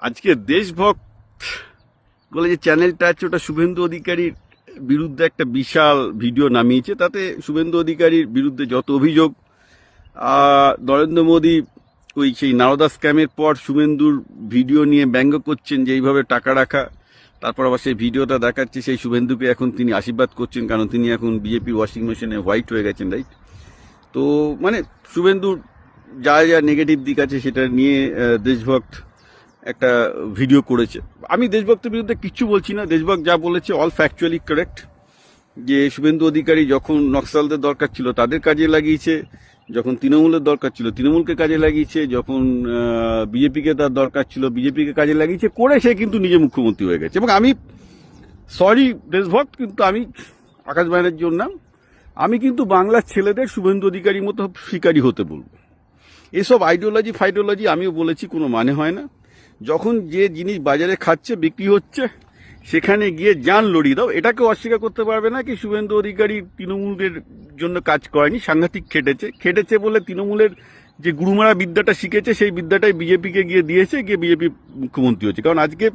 আজকে দেশভক্ত বলে যে চ্যানেলটা আছে, ওটা শুভেন্দু অধিকারীর বিরুদ্ধে একটা বিশাল ভিডিও নামিয়েছে। তাতে শুভেন্দু অধিকারীর বিরুদ্ধে যত অভিযোগ, নরেন্দ্র মোদী ওই সেই নারদা স্ক্যামের পর শুভেন্দুর ভিডিও নিয়ে ব্যঙ্গ করছেন যে এইভাবে টাকা রাখা, তারপর আবার সেই ভিডিওটা দেখাচ্ছে সেই শুভেন্দুকে এখন তিনি আশীর্বাদ করছেন, কারণ তিনি এখন বিজেপির ওয়াশিং মেশিনে হোয়াইট হয়ে গেছেন, রাইট? তো মানে শুভেন্দুর যা যা নেগেটিভ দিক আছে সেটা নিয়ে দেশভক্ত একটা ভিডিও করেছে। আমি দেশভক্তের বিরুদ্ধে কিচ্ছু বলছি না, দেশভক্ত যা বলেছে অল ফ্যাকচুয়ালি কারেক্ট। যে শুভেন্দু অধিকারী যখন নকশালদের দরকার ছিল তাদের কাজে লাগিয়েছে, যখন তৃণমূলের দরকার ছিল তৃণমূলকে কাজে লাগিয়েছে, যখন বিজেপিকে তার দরকার ছিল বিজেপিকে কাজে লাগিয়েছে, করে সে কিন্তু নিজে মুখ্যমন্ত্রী হয়ে গেছে। এবং আমি সরি দেশভক্ত, কিন্তু আমি আকাশ ব্যানার্জির নাম, আমি কিন্তু বাংলার ছেলেদের শুভেন্দু অধিকারীর মতো শিকারী হতে বলবো। এসব আইডিওলজি ফাইডিওলজি আমিও বলেছি কোনো মানে হয় না। যখন যে জিনিস বাজারে খাচ্ছে বিক্রি হচ্ছে সেখানে গিয়ে জান লড়িয়ে দাও। এটাকে অস্বীকার করতে পারবে না কি শুভেন্দু অধিকারী তৃণমূলের জন্য কাজ করেনি, সাংঘাতিক খেটেছে বলে তৃণমূলের যে গুরুমারা বিদ্যাটা শিখেছে সেই বিদ্যাটাই বিজেপিকে গিয়ে দিয়েছে, গিয়ে বিজেপি মুখ্যমন্ত্রী হচ্ছে। কারণ আজকে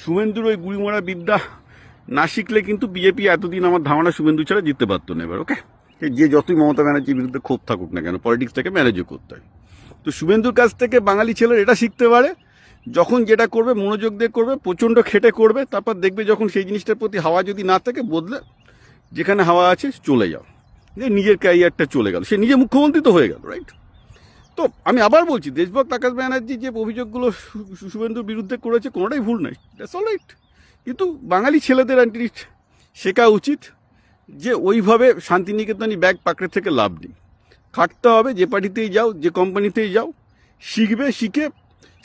শুভেন্দুর ওই গুরুমারা বিদ্যা না শিখলে কিন্তু বিজেপি এতদিন আমার ধারণা শুভেন্দু ছাড়া জিততে পারতো না। এবার ওকে, যে যতই মমতা ব্যানার্জির বিরুদ্ধে ক্ষোভ থাকুক না কেন, পলিটিক্সটাকে ম্যানেজও করতে হয়। তো শুভেন্দুর কাছ থেকে বাঙালি ছেলের এটা শিখতে পারে, যখন যেটা করবে মনোযোগ দিয়ে করবে, প্রচণ্ড খেটে করবে, তারপর দেখবে যখন সেই জিনিসটার প্রতি হাওয়া যদি না থাকে বদলে যেখানে হাওয়া আছে চলে যাও, যে নিজের ক্যারিয়ারটা চলে গেল, সে নিজে মুখ্যমন্ত্রী তো হয়ে গেল, রাইট? তো আমি আবার বলছি, দেশভক্ত আকাশ ব্যানার্জি যে অভিযোগগুলো শুভেন্দুর বিরুদ্ধে করেছে কোনোটাই ভুল নাই, দ্যাটস অল রাইট। কিন্তু বাঙালি ছেলেদের অ্যাটলিস্ট শেখা উচিত যে ওইভাবে শান্তিনিকেতনী ব্যাগ পাকড়ে থেকে লাভ নেই, খাটতে হবে। যে পার্টিতেই যাও, যে কোম্পানিতেই যাও, শিখবে, শিখে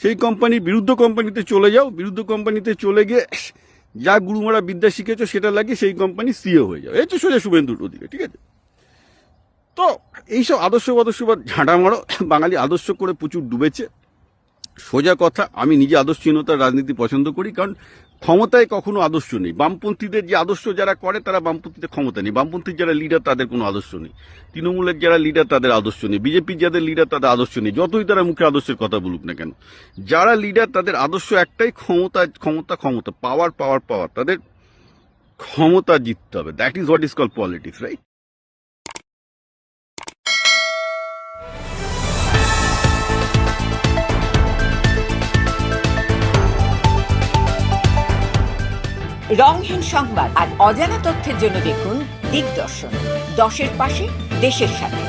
সেই কোম্পানির বিরুদ্ধ কোম্পানিতে চলে যাও, বিরুদ্ধ কোম্পানিতে চলে গিয়ে যা গুরুমারা বিদ্যা শিখেছো সেটা লাগিয়ে সেই কোম্পানি সিও হয়ে যাও। এই তো সোজা শুভেন্দুর ওদিকে, ঠিক আছে? তো এইসব আদর্শবাদ ঝাঁটা মারো, বাঙালি আদর্শ করে প্রচুর ডুবেছে। সোজা কথা, আমি নিজে আদর্শহীনতার রাজনীতি পছন্দ করি, কারণ ক্ষমতায় কখনো আদর্শ নেই। বামপন্থীদের যে আদর্শ যারা করে তারা বামপন্থীদের ক্ষমতা নেই, বামপন্থীর যারা লিডার তাদের কোনো আদর্শ নেই, তৃণমূলের যারা লিডার তাদের আদর্শ নেই, বিজেপির যাদের লিডার তাদের আদর্শ নেই, যতই তারা মুখে আদর্শের কথা বলুক না কেন। যারা লিডার তাদের আদর্শ একটাই, ক্ষমতা, পাওয়ার। তাদের ক্ষমতা জিততে হবে। That is what is call politics, right? রংহীন সংবাদ আর অজানা তথ্যের জন্য দেখুন দিগদর্শন, 10-এর পাশে, দেশের সাথে।